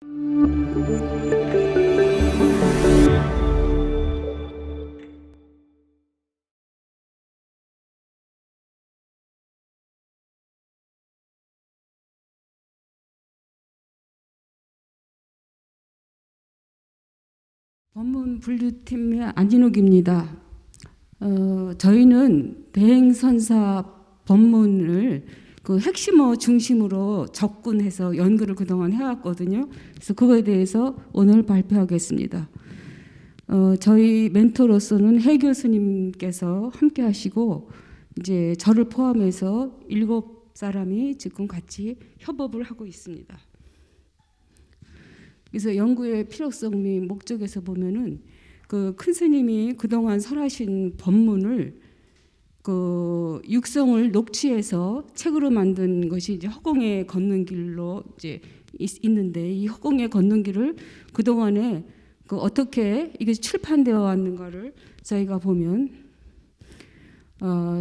법문 분류팀의 안진옥입니다. 저희는 대행선사 법문을 그 핵심어 중심으로 접근해서 연구를 그동안 해왔거든요. 그래서 그거에 대해서 오늘 발표하겠습니다. 저희 멘토로서는 해 교수님께서 함께 하시고 이제 저를 포함해서 7사람이 지금 같이 협업을 하고 있습니다. 그래서 연구의 필요성 및 목적에서 보면은 그 큰 스님이 그동안 설하신 법문을 그 육성을 녹취해서 책으로 만든 것이 이제 허공에 걷는 길로 이제 있는데, 이 허공에 걷는 길을 그 동안에 그 어떻게 이게 출판되어 왔는가를 저희가 보면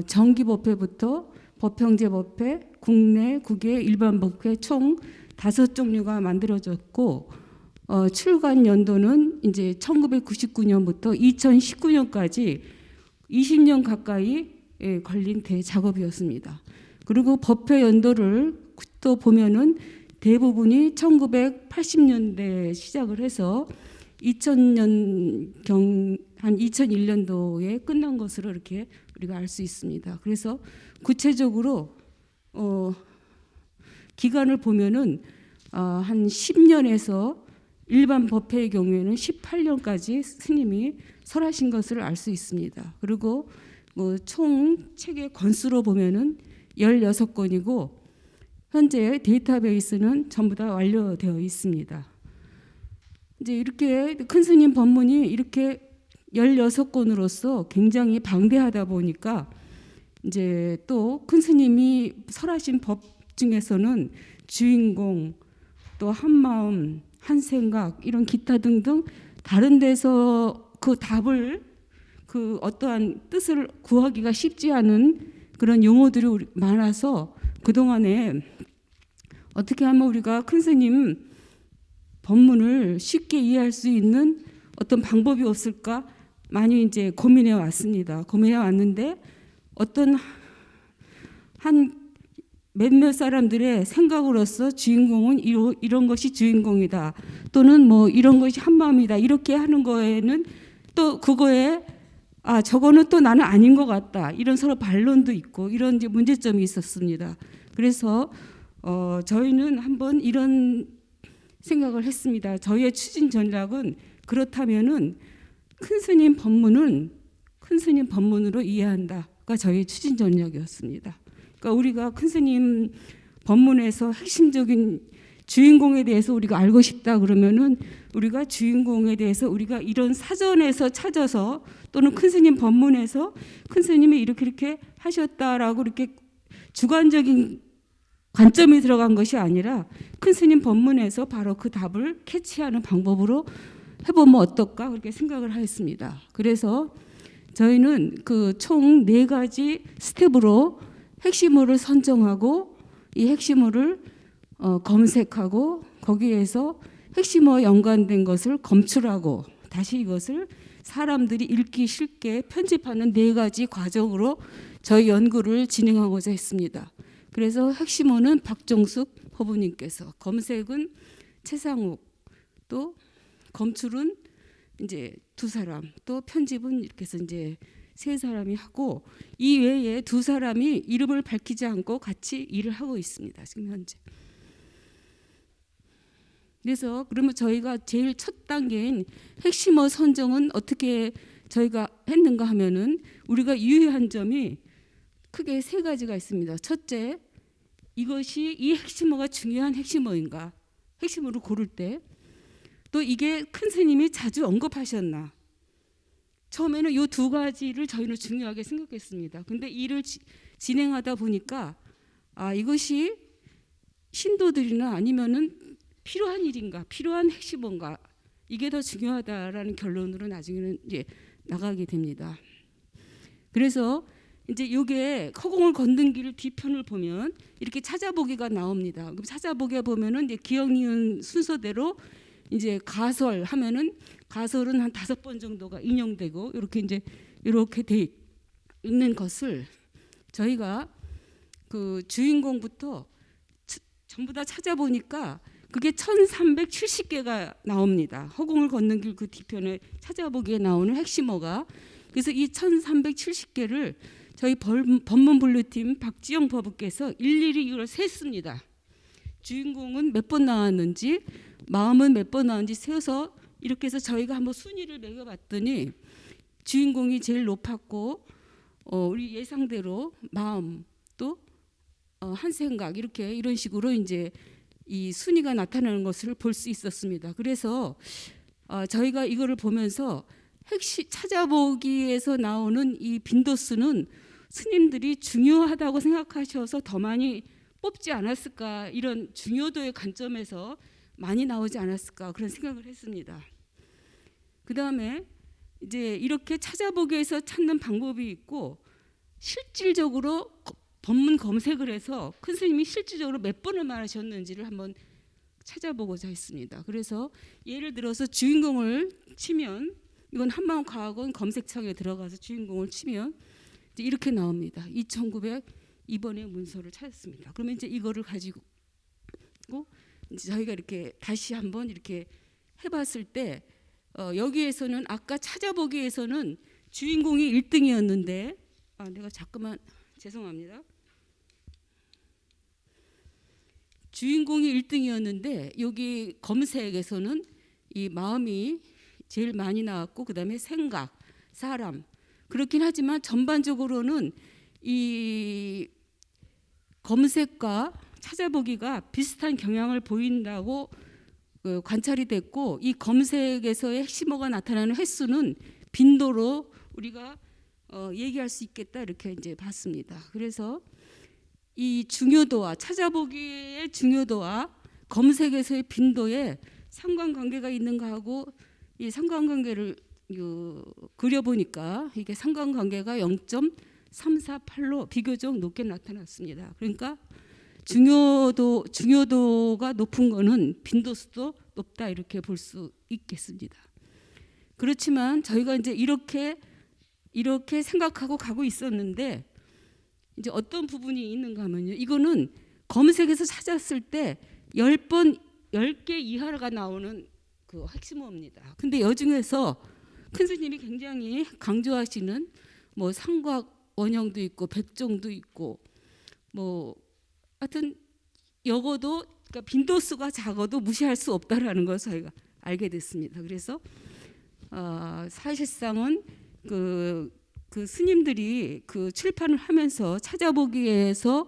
정기법회부터 법형제법회, 국내, 국외, 일반 법회 총 5종류가 만들어졌고, 출간 연도는 이제 1999년부터 2019년까지 20년 가까이 걸린 대작업이었습니다. 그리고 법회 연도를 또 보면은 대부분이 1980년대에 시작을 해서 2000년 한 2001년도에 끝난 것으로 이렇게 우리가 알 수 있습니다. 그래서 구체적으로 기간을 보면은 한 10년에서 일반 법회의 경우에는 18년까지 스님이 설하신 것을 알 수 있습니다. 그리고 총 책의 권수로 보면은 16권이고 현재 데이터베이스는 전부 다 완료되어 있습니다. 이제 이렇게 큰 스님 법문이 이렇게 16권으로서 굉장히 방대하다 보니까 이제 또 큰 스님이 설하신 법 중에서는 주인공, 또 한마음, 한생각, 이런 기타 등등 다른 데서 그 답을 그 어떠한 뜻을 구하기가 쉽지 않은 그런 용어들이 많아서 그동안에 어떻게 하면 우리가 큰 스님 법문을 쉽게 이해할 수 있는 어떤 방법이 없을까 많이 이제 고민해 왔습니다. 고민해 왔는데 어떤 한 몇몇 사람들의 생각으로서 주인공은 이런 것이 주인공이다, 또는 뭐 이런 것이 한마음이다, 이렇게 하는 거에는 또 그거에 저거는 또 나는 아닌 것 같다, 이런 서로 반론도 있고 이런 이제 문제점이 있었습니다. 그래서 저희는 한번 이런 생각을 했습니다. 저희의 추진 전략은 그렇다면은 큰 스님 법문은 큰 스님 법문으로 이해한다가 저희의 추진 전략이었습니다. 그러니까 우리가 큰 스님 법문에서 핵심적인 주인공에 대해서 우리가 알고 싶다 그러면은 우리가 주인공에 대해서 우리가 이런 사전에서 찾아서 또는 큰 스님 법문에서 큰 스님이 이렇게 하셨다라고 이렇게 주관적인 관점이 들어간 것이 아니라 큰 스님 법문에서 바로 그 답을 캐치하는 방법으로 해보면 어떨까 그렇게 생각을 하였습니다. 그래서 저희는 그 총 4가지 스텝으로 핵심어를 선정하고 이 핵심어를 검색하고 거기에서 핵심어와 연관된 것을 검출하고 다시 이것을 사람들이 읽기 쉽게 편집하는 4가지 과정으로 저희 연구를 진행하고자 했습니다. 그래서 핵심어는 박종숙 허부님께서, 검색은 최상욱, 또 검출은 이제 2사람, 또 편집은 이렇게 해서 이제 3사람이 하고, 이 외에 2사람이 이름을 밝히지 않고 같이 일을 하고 있습니다. 지금 현재. 그래서 그러면 저희가 제일 첫 단계인 핵심어 선정은 어떻게 저희가 했는가 하면은 우리가 유의한 점이 크게 3가지가 있습니다. 첫째, 이것이 이 핵심어가 중요한 핵심어인가, 핵심어를 고를 때. 또 이게 큰 스님이 자주 언급하셨나. 처음에는 이 2가지를 저희는 중요하게 생각했습니다. 근데 일을 진행하다 보니까 이것이 신도들이나 아니면은 필요한 일인가, 필요한 핵심어인가, 이게 더 중요하다라는 결론으로 나중에는 이제 나가게 됩니다. 그래서 이제 요게 허공을 걷는 길 뒤편을 보면 이렇게 찾아보기가 나옵니다. 그럼 찾아보기에 보면은 이제 기억 니은 순서대로 이제 가설 하면은 가설은 한 5번 정도가 인용되고 이렇게 이제 이렇게 돼 있는 것을 저희가 그 주인공부터 전부 다 찾아보니까 그게 1370개가 나옵니다. 허공을 걷는 길 그 뒤편에 찾아보기에 나오는 핵심어가. 그래서 이 1370개를 저희 법문분류팀 박지영 법우께서 일일이 이걸 셌습니다. 주인공은 몇 번 나왔는지, 마음은 몇 번 나왔는지 세어서 이렇게 해서 저희가 한번 순위를 매겨봤더니 주인공이 제일 높았고, 우리 예상대로 마음 또 한 생각 이렇게 이런 식으로 이제 이 순위가 나타나는 것을 볼 수 있었습니다. 그래서 저희가 이거를 보면서 핵심 찾아보기에서 나오는 이 빈도수는 스님들이 중요하다고 생각하셔서 더 많이 뽑지 않았을까, 이런 중요도의 관점에서 많이 나오지 않았을까 그런 생각을 했습니다. 그 다음에 이제 이렇게 찾아보기에서 찾는 방법이 있고, 실질적으로 법문 검색을 해서 큰 스님이 실질적으로 몇 번을 말하셨는지를 한번 찾아보고자 했습니다. 그래서 예를 들어서 주인공을 치면, 이건 한마음과학원 검색창에 들어가서 주인공을 치면 이제 이렇게 나옵니다. 2902번의 문서를 찾았습니다. 그러면 이제 이거를 가지고 이제 저희가 이렇게 다시 한번 이렇게 해봤을 때 여기에서는 아까 찾아보기에서는 주인공이 1등이었는데 내가 잠깐만 죄송합니다. 주인공이 1등이었는데 여기 검색에서는 이 마음이 제일 많이 나왔고, 그 다음에 생각, 사람, 그렇긴 하지만 전반적으로는 이 검색과 찾아보기가 비슷한 경향을 보인다고 관찰이 됐고, 이 검색에서의 핵심어가 나타나는 횟수는 빈도로 우리가 얘기할 수 있겠다 이렇게 이제 봤습니다. 그래서 이 중요도와 찾아보기의 중요도와 검색에서의 빈도에 상관관계가 있는가 하고, 이 상관관계를 그려보니까 이게 상관관계가 0.348로 비교적 높게 나타났습니다. 그러니까 중요도가 높은 거는 빈도수도 높다 이렇게 볼 수 있겠습니다. 그렇지만 저희가 이제 이렇게 생각하고 가고 있었는데, 이제 어떤 부분이 있는가 하면요, 이거는 검색에서 찾았을 때 10개 이하가 나오는 그 핵심어입니다. 근데 여중에서 큰 스님이 굉장히 강조하시는 뭐 상각 원형도 있고 백종도 있고 뭐 하여튼 적어도 그러니까 빈도수가 작아도 무시할 수 없다라는 것을 저희가 알게 됐습니다. 그래서 사실상은 그 스님들이 그 출판을 하면서 찾아보기에서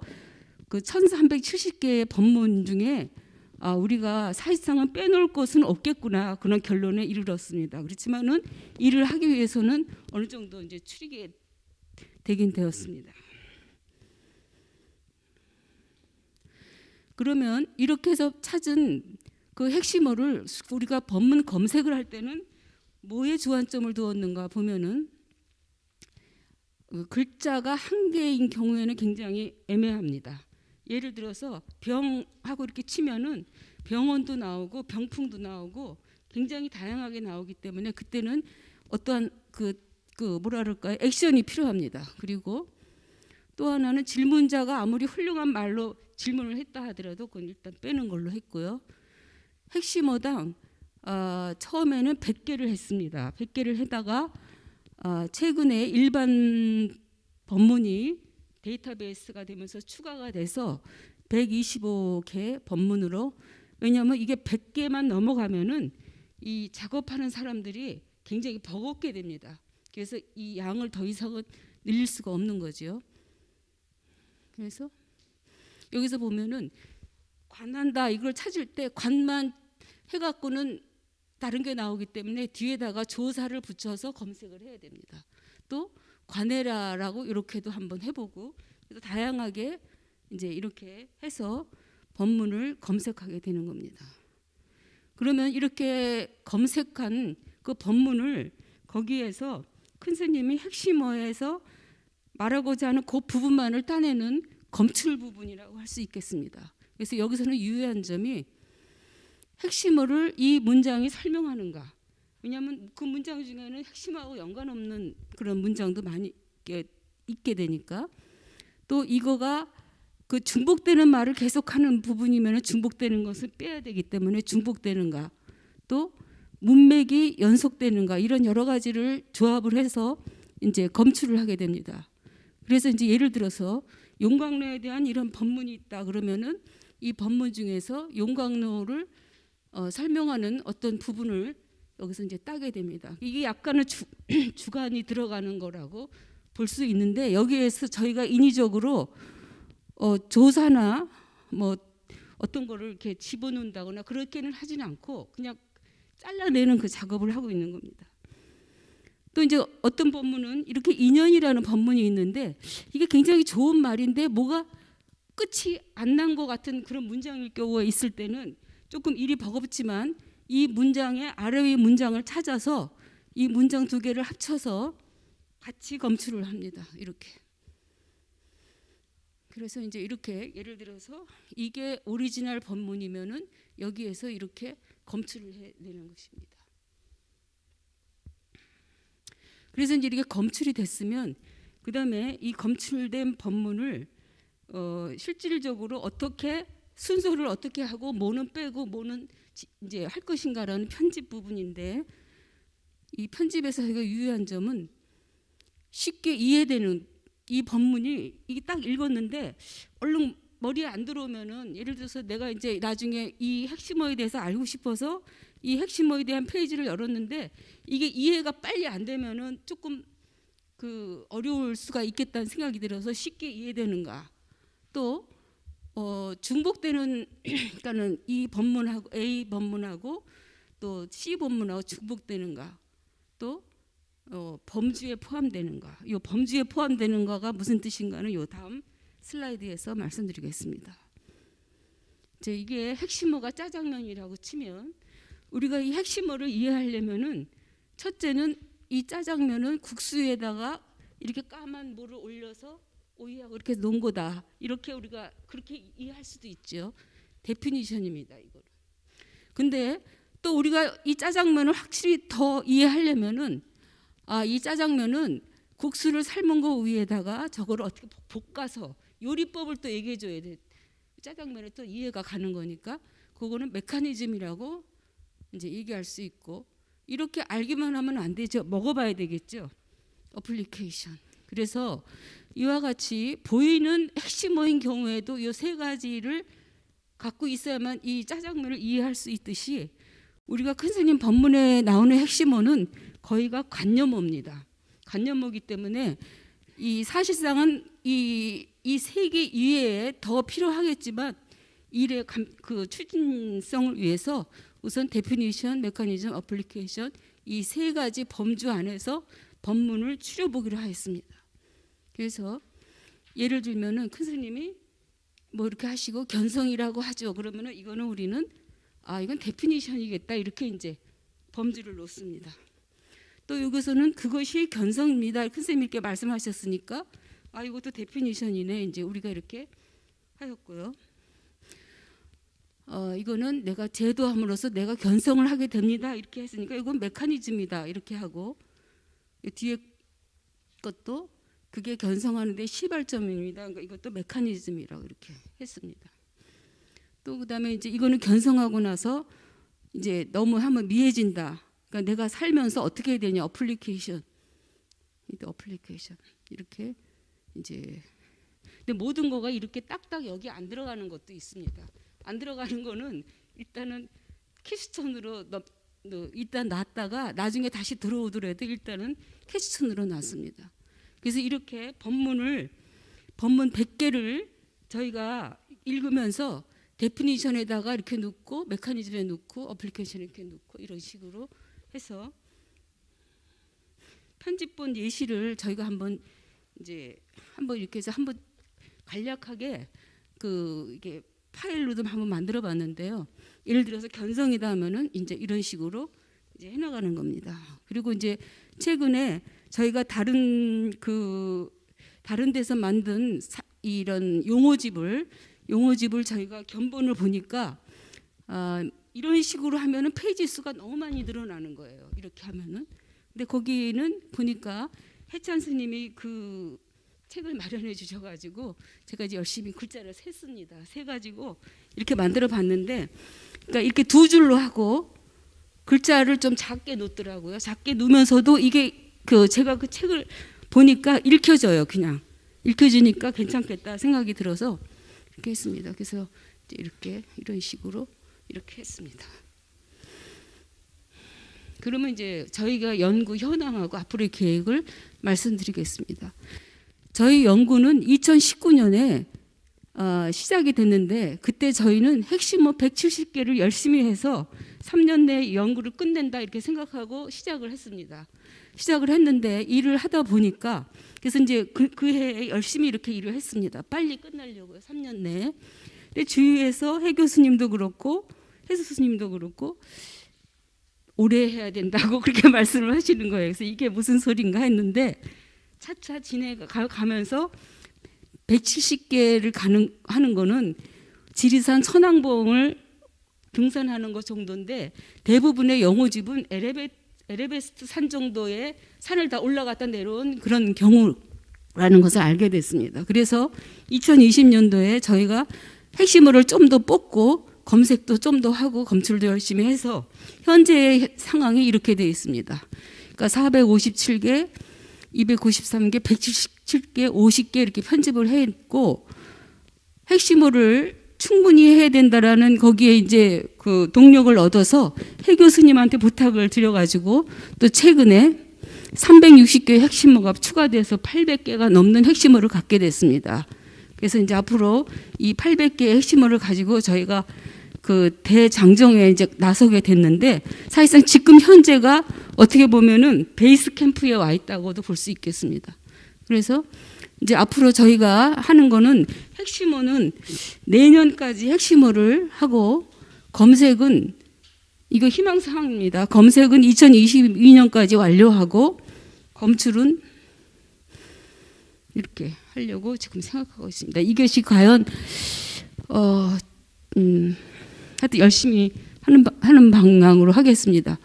그 1370개의 법문 중에 우리가 사실상은 빼놓을 것은 없겠구나 그런 결론에 이르렀습니다. 그렇지만은 일을 하기 위해서는 어느 정도 이제 추리게 되긴 되었습니다. 그러면 이렇게 해서 찾은 그 핵심어를 우리가 법문 검색을 할 때는 뭐에 주안점을 두었는가 보면은 글자가 한 개인 경우에는 굉장히 애매합니다. 예를 들어서 병하고 이렇게 치면은 병원도 나오고 병풍도 나오고 굉장히 다양하게 나오기 때문에 그때는 어떠한 뭐라 그럴까요? 액션이 필요합니다. 그리고 또 하나는 질문자가 아무리 훌륭한 말로 질문을 했다 하더라도 그건 일단 빼는 걸로 했고요. 핵심어당 처음에는 100개를 했습니다. 100개를 해다가 최근에 일반 법문이 데이터베이스가 되면서 추가가 돼서 125개 법문으로, 왜냐하면 이게 100개만 넘어가면은 이 작업하는 사람들이 굉장히 버겁게 됩니다. 그래서 이 양을 더 이상은 늘릴 수가 없는 거죠. 그래서 여기서 보면은 관한다 이걸 찾을 때 관만 해갖고는 다른 게 나오기 때문에 뒤에다가 조사를 붙여서 검색을 해야 됩니다. 또 관해라라고 이렇게도 한번 해보고, 그래서 다양하게 이제 이렇게 해서 법문을 검색하게 되는 겁니다. 그러면 이렇게 검색한 그 법문을 거기에서 큰 스님이 핵심어에서 말하고자 하는 그 부분만을 따내는 검출 부분이라고 할 수 있겠습니다. 그래서 여기서는 유의한 점이 핵심어를 이 문장이 설명하는가. 왜냐하면 그 문장 중에는 핵심하고 연관 없는 그런 문장도 많이 있게 되니까. 또 이거가 그 중복되는 말을 계속하는 부분이면 중복되는 것을 빼야 되기 때문에 중복되는가, 또 문맥이 연속되는가, 이런 여러 가지를 조합을 해서 이제 검출을 하게 됩니다. 그래서 이제 예를 들어서 용광로에 대한 이런 법문이 있다 그러면은 이 법문 중에서 용광로를 설명하는 어떤 부분을 여기서 이제 따게 됩니다. 이게 약간은 주관이 들어가는 거라고 볼 수 있는데, 여기에서 저희가 인위적으로 조사나 뭐 어떤 거를 이렇게 집어넣는다거나 그렇게는 하지는 않고 그냥 잘라내는 그 작업을 하고 있는 겁니다. 또 이제 어떤 법문은 이렇게 인연이라는 법문이 있는데 이게 굉장히 좋은 말인데 뭐가 끝이 안 난 것 같은 그런 문장일 경우가 있을 때는 조금 일이 버겁지만 이 문장의 아래 위 문장을 찾아서 이 문장 두 개를 합쳐서 같이 검출을 합니다. 이렇게. 그래서 이제 이렇게 예를 들어서 이게 오리지널 법문이면은 여기에서 이렇게 검출을 해내는 것입니다. 그래서 이제 이렇게 검출이 됐으면 그 다음에 이 검출된 법문을 실질적으로 어떻게 순서를 어떻게 하고 뭐는 빼고 뭐는 이제 할 것인가라는 편집 부분인데, 이 편집에서 저희가 유의한 점은 쉽게 이해되는 이 법문이 이게 딱 읽었는데 얼른 머리에 안 들어오면은, 예를 들어서 내가 이제 나중에 이 핵심어에 대해서 알고 싶어서 이 핵심어에 대한 페이지를 열었는데 이게 이해가 빨리 안 되면은 조금 그 어려울 수가 있겠다는 생각이 들어서 쉽게 이해되는가, 또 중복되는 그러니까는 이 법문하고 A 법문하고 또 C 법문하고 중복되는가, 또 범주에 포함되는가. 이 범주에 포함되는가가 무슨 뜻인가는 요 다음 슬라이드에서 말씀드리겠습니다. 이제 이게 핵심어가 짜장면이라고 치면 우리가 이 핵심어를 이해하려면은 첫째는 이 짜장면은 국수에다가 이렇게 까만 물을 올려서 오이하고 이렇게 놓은 거다. 이렇게 우리가 그렇게 이해할 수도 있죠. 데피니션입니다, 이거는. 근데 또 우리가 이 짜장면을 확실히 더 이해하려면은 이 짜장면은 국수를 삶은 거 위에다가 저거를 어떻게 볶아서 요리법을 또 얘기해 줘야 돼. 짜장면에 또 이해가 가는 거니까 그거는 메커니즘이라고 이제 얘기할 수 있고, 이렇게 알기만 하면 안 되죠. 먹어봐야 되겠죠. 어플리케이션. 그래서 이와 같이 보이는 핵심어인 경우에도 이 세 가지를 갖고 있어야만 이 짜장면을 이해할 수 있듯이 우리가 큰 스님 법문에 나오는 핵심어는 거의가 관념어입니다. 관념어이기 때문에 이 사실상은 이 세 개 이외에 더 필요하겠지만 일의 그 추진성을 위해서 우선 데피니션, 메커니즘, 어플리케이션 이 세 가지 범주 안에서 법문을 추려보기로 하였습니다. 그래서 예를 들면은 큰 스님이 뭐 이렇게 하시고 견성이라고 하죠. 그러면은 이거는 우리는 이건 데피니션이겠다 이렇게 이제 범주를 놓습니다. 또 여기서는 그것이 견성입니다. 큰 스님께 말씀하셨으니까 이것도 데피니션이네 이제 우리가 이렇게 하였고요. 이거는 내가 제도함으로써 내가 견성을 하게 됩니다 이렇게 했으니까 이건 메커니즘이다 이렇게 하고, 뒤에 것도 그게 견성하는데 시발점입니다. 그러니까 이것도 메커니즘이라고 이렇게 했습니다. 또 그다음에 이제 이거는 견성하고 나서 이제 너무 하면 미해진다. 그러니까 내가 살면서 어떻게 해야 되냐, 어플리케이션 이렇게 이제. 근데 모든 거가 이렇게 딱딱 여기 안 들어가는 것도 있습니다. 안 들어가는 거는 일단은 캐스천으로 일단 놨다가 나중에 다시 들어오더라도 일단은 캐스천으로 놨습니다. 그래서 이렇게 법문 100개를 저희가 읽으면서 데피니션에다가 이렇게 넣고 메커니즘에 넣고 어플리케이션에 이렇게 넣고 이런 식으로 해서 편집본 예시를 저희가 한번 이렇게 해서 한번 간략하게 이게 파일로 좀 한번 만들어 봤는데요. 예를 들어서 견성이다 하면은 이제 이런 식으로 이제 해나가는 겁니다. 그리고 이제 최근에 저희가 다른 다른 데서 만든 이런 용어집을 저희가 견본을 보니까 이런 식으로 하면은 페이지 수가 너무 많이 늘어나는 거예요. 이렇게 하면은. 근데 거기는 보니까 해찬 스님이 그 책을 마련해 주셔가지고 제가 이제 열심히 글자를 셌습니다. 세가지고 이렇게 만들어 봤는데, 그러니까 이렇게 두 줄로 하고 글자를 좀 작게 놓더라고요. 작게 놓으면서도 이게 제가 그 책을 보니까 읽혀져요. 그냥 읽혀지니까 괜찮겠다 생각이 들어서 이렇게 했습니다. 그래서 이렇게 이런 식으로 이렇게 했습니다. 그러면 이제 저희가 연구 현황하고 앞으로의 계획을 말씀드리겠습니다. 저희 연구는 2019년에 시작이 됐는데, 그때 저희는 핵심어 170개를 열심히 해서 3년 내에 연구를 끝낸다 이렇게 생각하고 시작을 했습니다. 시작을 했는데 일을 하다 보니까, 그래서 이제 그 해에 열심히 이렇게 일을 했습니다. 빨리 끝내려고요, 3년 내에. 근데 주위에서 해 교수님도 그렇고 해수 스님도 그렇고 오래 해야 된다고 그렇게 말씀을 하시는 거예요. 그래서 이게 무슨 소린가 했는데 차차 지내가면서 170개를 하는 거는 지리산 천왕봉을 등산하는 것 정도인데, 대부분의 영호집은 에베레스트 산 정도의 산을 다 올라갔다 내려온 그런 경우라는 것을 알게 됐습니다. 그래서 2020년도에 저희가 핵심어를 좀 더 뽑고 검색도 좀 더 하고 검출도 열심히 해서 현재의 상황이 이렇게 되어 있습니다. 그러니까 457개, 293개, 177개, 50개 이렇게 편집을 했고, 핵심어를 충분히 해야 된다라는 거기에 이제 그 동력을 얻어서 해 교수님한테 부탁을 드려가지고 또 최근에 360개 핵심어가 추가돼서 800개가 넘는 핵심어를 갖게 됐습니다. 그래서 이제 앞으로 이 800개의 핵심어를 가지고 저희가 그 대장정에 이제 나서게 됐는데, 사실상 지금 현재가 어떻게 보면은 베이스 캠프에 와 있다고도 볼 수 있겠습니다. 그래서 이제 앞으로 저희가 하는 거는 핵심어는 내년까지 핵심어를 하고, 검색은 이거 희망사항입니다. 검색은 2022년까지 완료하고 검출은 이렇게 하려고 지금 생각하고 있습니다. 이것이 과연 하여튼 열심히 하는 방향으로 하겠습니다.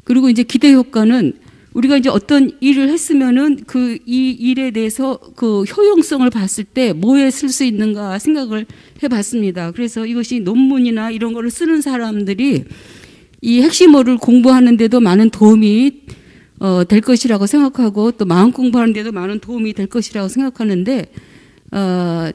그리고 이제 기대 효과는 우리가 이제 어떤 일을 했으면은 이 일에 대해서 그 효용성을 봤을 때 뭐에 쓸 수 있는가 생각을 해봤습니다. 그래서 이것이 논문이나 이런 거를 쓰는 사람들이 이 핵심어를 공부하는데도 많은 도움이 될 것이라고 생각하고, 또 마음 공부하는데도 많은 도움이 될 것이라고 생각하는데,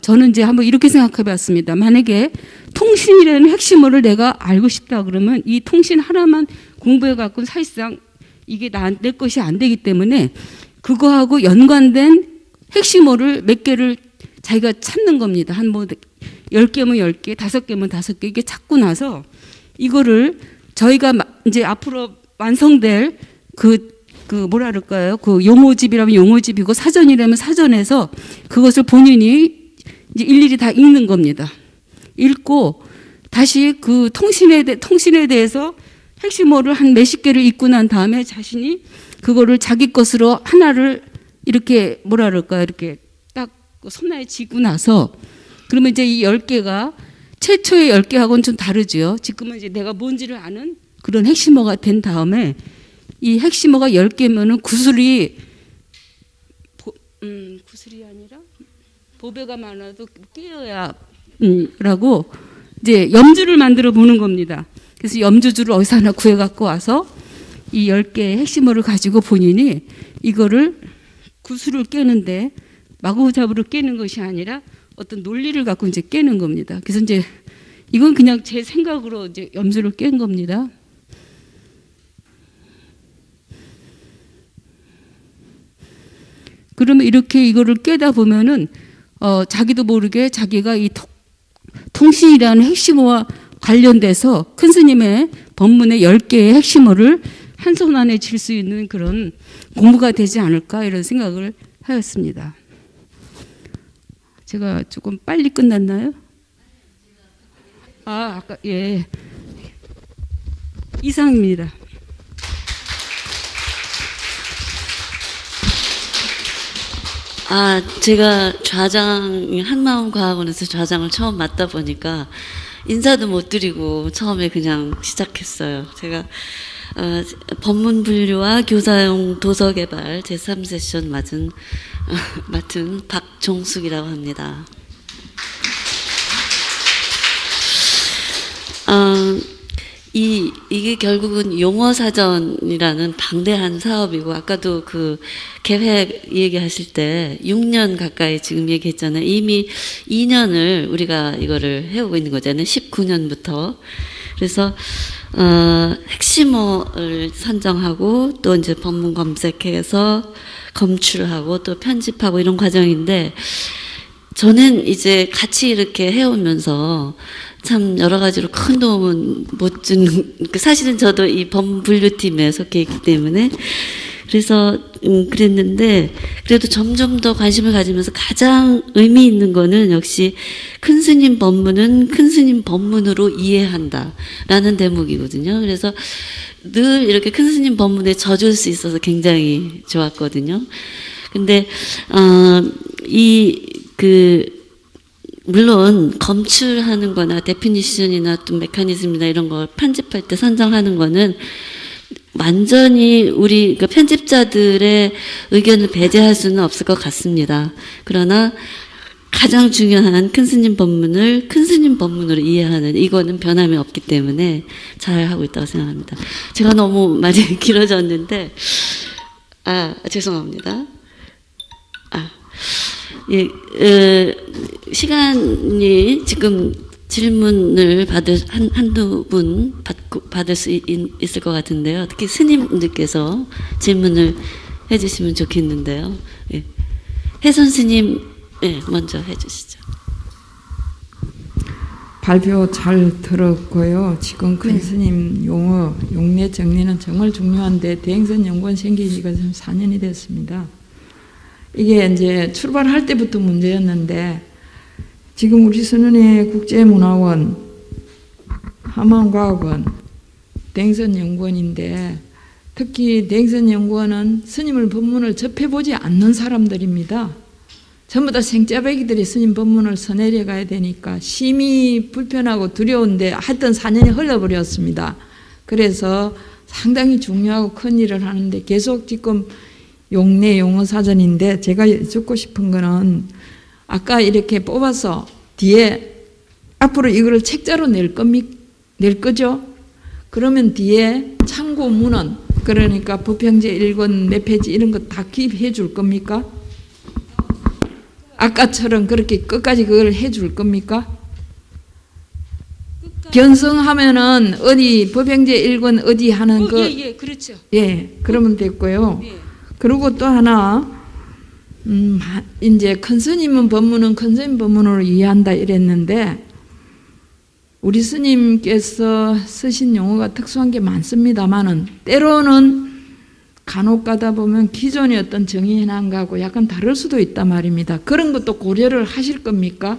저는 이제 한번 이렇게 생각해봤습니다. 만약에 통신이라는 핵심어를 내가 알고 싶다 그러면 이 통신 하나만 공부해갖고는 사실상 이게 내 것이 안 되기 때문에 그거하고 연관된 핵심어를 몇 개를 자기가 찾는 겁니다. 한 뭐 10개면 10개, 5개면 5개 이게 찾고 나서 이거를 저희가 이제 앞으로 완성될 그 뭐라 그럴까요? 그 용어집이라면 용어집이고 사전이라면 사전에서 그것을 본인이 이제 일일이 다 읽는 겁니다. 읽고 다시 그 통신에 대해서 핵심어를 한 몇십 개를 읽고 난 다음에 자신이 그거를 자기 것으로 하나를 이렇게 뭐라 그럴까요? 이렇게 딱 손에 쥐고 나서, 그러면 이제 이 10개가 최초의 10개하고는 좀 다르죠. 지금은 이제 내가 뭔지를 아는 그런 핵심어가 된 다음에 이 핵심어가 10개면은 구슬이 아니라 보배가 많아도 깨어야 라고 이제 염주를 만들어 보는 겁니다. 그래서 염주줄을 어디서 하나 구해 갖고 와서 이 10개의 핵심어를 가지고 본인이 이거를 구슬을 깨는데 마구잡이로 깨는 것이 아니라 어떤 논리를 갖고 이제 깨는 겁니다. 그래서 이제 이건 그냥 제 생각으로 이제 염주를 깬 겁니다. 그러면 이렇게 이거를 깨다 보면은 자기도 모르게 자기가 이 통신이라는 핵심어와 관련돼서 큰 스님의 법문의 10개의 핵심어를 한 손 안에 쥘 수 있는 그런 공부가 되지 않을까 이런 생각을 하였습니다. 제가 조금 빨리 끝났나요? 아까 예. 이상입니다. 제가 한마음과학원에서 좌장을 처음 맡다 보니까 인사도 못 드리고 처음에 그냥 시작했어요. 제가 법문 분류와 교사용 도서 개발 제3세션 맡은 박종숙이라고 합니다. 이게 결국은 용어사전이라는 방대한 사업이고, 아까도 그 계획 얘기하실 때 6년 가까이 지금 얘기했잖아요. 이미 2년을 우리가 이거를 해오고 있는 거잖아요. 19년부터. 그래서, 핵심어를 선정하고, 또 이제 법문 검색해서 검출하고, 또 편집하고 이런 과정인데, 저는 이제 같이 이렇게 해오면서 참 여러 가지로 큰 도움은 못 준, 사실은 저도 이 법분류팀에 속해 있기 때문에 그래서 그랬는데, 그래도 점점 더 관심을 가지면서 가장 의미 있는 거는 역시 큰 스님 법문은 큰 스님 법문으로 이해한다 라는 대목이거든요. 그래서 늘 이렇게 큰 스님 법문에 젖을 수 있어서 굉장히 좋았거든요. 근데 물론 검출하는 거나 데피니션이나 또 메커니즘이나 이런 거 편집할 때 선정하는 거는 완전히 우리 편집자들의 의견을 배제할 수는 없을 것 같습니다. 그러나 가장 중요한 큰 스님 법문을 큰 스님 법문으로 이해하는, 이거는 변함이 없기 때문에 잘 하고 있다고 생각합니다. 제가 너무 많이 길어졌는데 죄송합니다. 시간이 지금 질문을 한두 분 받을 수 있을 것 같은데요. 특히 스님들께서 질문을 해주시면 좋겠는데요. 예. 혜선 스님, 먼저 해주시죠. 발표 잘 들었고요. 지금 큰 스님 용례 정리는 정말 중요한데, 대행선 연구원 생긴 지가 지금 4년이 됐습니다. 이게 이제 출발할 때부터 문제였는데, 지금 우리 선언의 국제문화원, 한마음과학원, 대행선연구원인데, 특히 대행선연구원은 스님을 법문을 접해보지 않는 사람들입니다. 전부 다 생짜배기들이 스님 법문을 써내려 가야 되니까 심히 불편하고 두려운데 하여튼 4년이 흘러버렸습니다. 그래서 상당히 중요하고 큰 일을 하는데, 계속 지금 용례 용어사전인데, 제가 여쭙고 싶은 거는, 아까 이렇게 뽑아서 뒤에 앞으로 이거를 책자로 낼 거죠? 그러면 뒤에 참고문헌, 그러니까 법형제 1권 몇 페이지 이런 거 다 기입해 줄 겁니까? 아까처럼 그렇게 끝까지 그걸 해 줄 겁니까? 변성하면은 어디 법형제 1권 어디 하는 그렇죠. 그러면 됐고요. 예. 그리고 또 하나, 이제 큰 스님은 법문은 큰 스님 법문으로 이해한다 이랬는데, 우리 스님께서 쓰신 용어가 특수한 게 많습니다만은, 때로는 간혹 가다 보면 기존의 어떤 정의해놓은 거하고 약간 다를 수도 있단 말입니다. 그런 것도 고려를 하실 겁니까?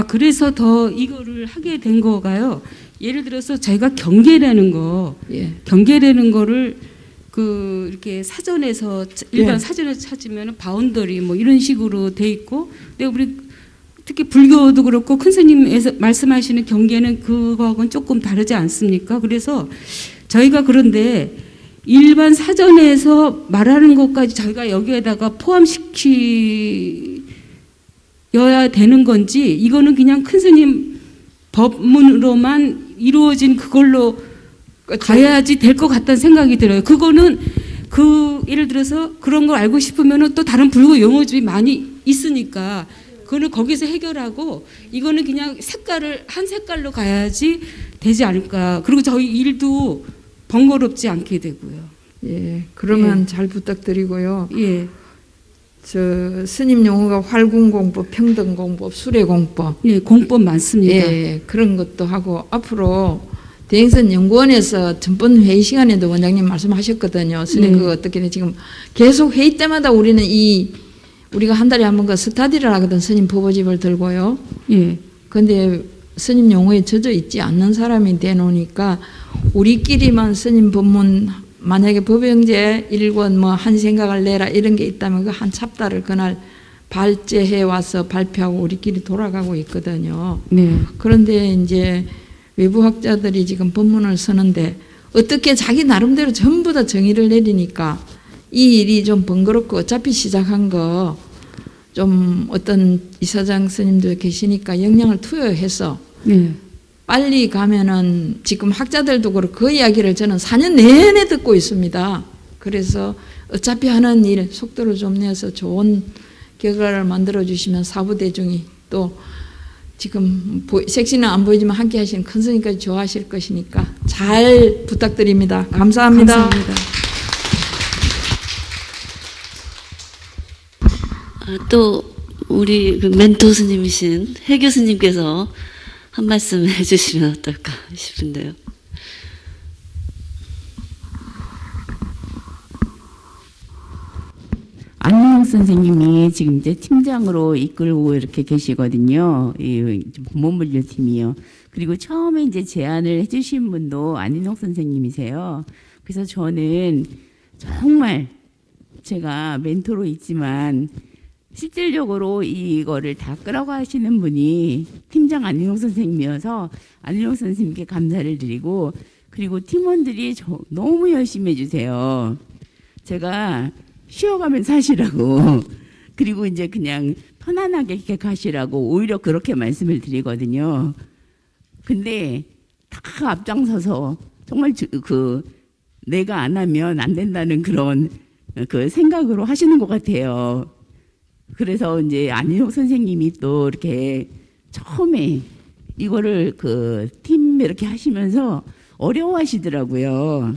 그래서 더 이거를 하게 된 거가요. 예를 들어서 저희가 경계라는 거를 이렇게 사전에서 일반 사전에서 찾으면 바운더리 뭐 이런 식으로 돼 있고, 근데 우리 특히 불교도 그렇고 큰 스님에서 말씀하시는 경계는 그거하고는 조금 다르지 않습니까? 그래서 저희가 그런데 일반 사전에서 말하는 것까지 저희가 여기에다가 포함시켜야 되는 건지, 이거는 그냥 큰 스님 법문으로만 이루어진 그걸로 가야지 될 것 같다는 생각이 들어요. 그거는 예를 들어서 그런 걸 알고 싶으면은 또 다른 불교 용어집이 많이 있으니까 그거는 거기서 해결하고, 이거는 그냥 한 색깔로 가야지 되지 않을까. 그리고 저희 일도 번거롭지 않게 되고요. 그러면 잘 부탁드리고요. 저 스님 용어가 활군공법, 평등공법, 수례공법. 공법 많습니다. 그런 것도 하고, 앞으로 대행선 연구원에서 전번 회의 시간에도 원장님 말씀하셨거든요. 스님 그거 어떻게 지금 계속 회의 때마다 우리는 우리가 한 달에 한 번 그 스타디를 하거든. 스님 법어집을 들고요. 근데 스님 용어에 젖어 있지 않는 사람이 되놓으니까 우리끼리만 스님 법문 만약에 법영제 1권 뭐 한 생각을 내라 이런 게 있다면 그 한 찹다를 그날 발제해 와서 발표하고 우리끼리 돌아가고 있거든요. 네. 그런데 이제 외부 학자들이 지금 법문을 쓰는데 어떻게 자기 나름대로 전부 다 정의를 내리니까 이 일이 좀 번거롭고 어차피 시작한 거 좀 어떤 이사장 스님도 계시니까 역량을 투여해서 네. 빨리 가면은 지금 학자들도 그렇고 그 이야기를 저는 4년 내내 듣고 있습니다. 그래서 어차피 하는 일 속도를 좀 내서 좋은 결과를 만들어 주시면 사부대중이 또 지금 색시는 안 보이지만 함께 하시는 큰 스님까지 좋아하실 것이니까 잘 부탁드립니다. 감사합니다. 감사합니다. 또 우리 그 멘토 스님이신 해 교수님께서 한 말씀 해주시면 어떨까 싶은데요. 안민영 선생님이 지금 이제 팀장으로 이끌고 이렇게 계시거든요. 이 법문분류팀이요. 그리고 처음에 이제 제안을 해주신 분도 안민영 선생님이세요. 그래서 저는 정말 제가 멘토로 있지만 실질적으로 이거를 다 끌어가시는 분이 팀장 안민영 선생님이어서 안민영 선생님께 감사를 드리고, 그리고 팀원들이 너무 열심히 해주세요. 제가 쉬어가면서 하시라고, 그리고 이제 그냥 편안하게 이렇게 가시라고 오히려 그렇게 말씀을 드리거든요. 근데 다 앞장서서 정말 내가 안 하면 안 된다는 그런 그 생각으로 하시는 것 같아요. 그래서 이제 안민영 선생님이 또 이렇게 처음에 이거를 그 팀 이렇게 하시면서 어려워하시더라고요.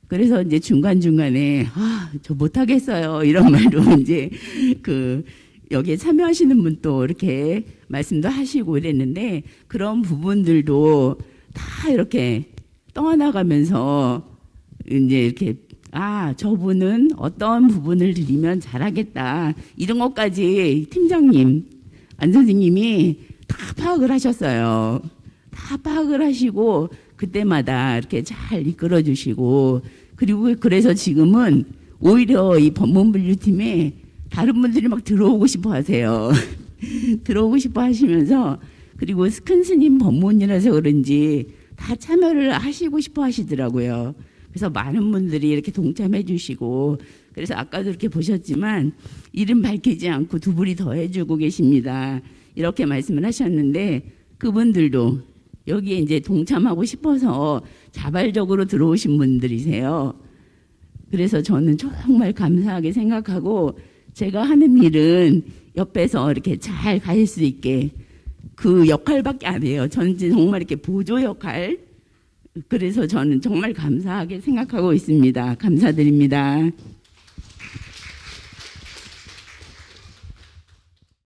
그래서 이제 중간중간에 저 못하겠어요 이런 말로 이제 여기에 참여하시는 분 또 이렇게 말씀도 하시고 이랬는데, 그런 부분들도 다 이렇게 떠나가면서 이제 이렇게 저분은 어떤 부분을 드리면 잘하겠다 이런 것까지 팀장님 안 선생님이 다 파악을 하셨어요. 다 파악을 하시고 그때마다 이렇게 잘 이끌어 주시고, 그리고 그래서 지금은 오히려 이 법문분류팀에 다른 분들이 막 들어오고 싶어 하세요. 들어오고 싶어 하시면서, 그리고 큰 스님 법문이라서 그런지 다 참여를 하시고 싶어 하시더라고요. 그래서 많은 분들이 이렇게 동참해 주시고, 그래서 아까도 이렇게 보셨지만 이름 밝히지 않고 두 분이 더 해주고 계십니다. 이렇게 말씀을 하셨는데, 그분들도 여기에 이제 동참하고 싶어서 자발적으로 들어오신 분들이세요. 그래서 저는 정말 감사하게 생각하고, 제가 하는 일은 옆에서 이렇게 잘 갈 수 있게 그 역할밖에 안 해요. 저는 정말 이렇게 보조 역할. 그래서 저는 정말 감사하게 생각하고 있습니다. 감사드립니다.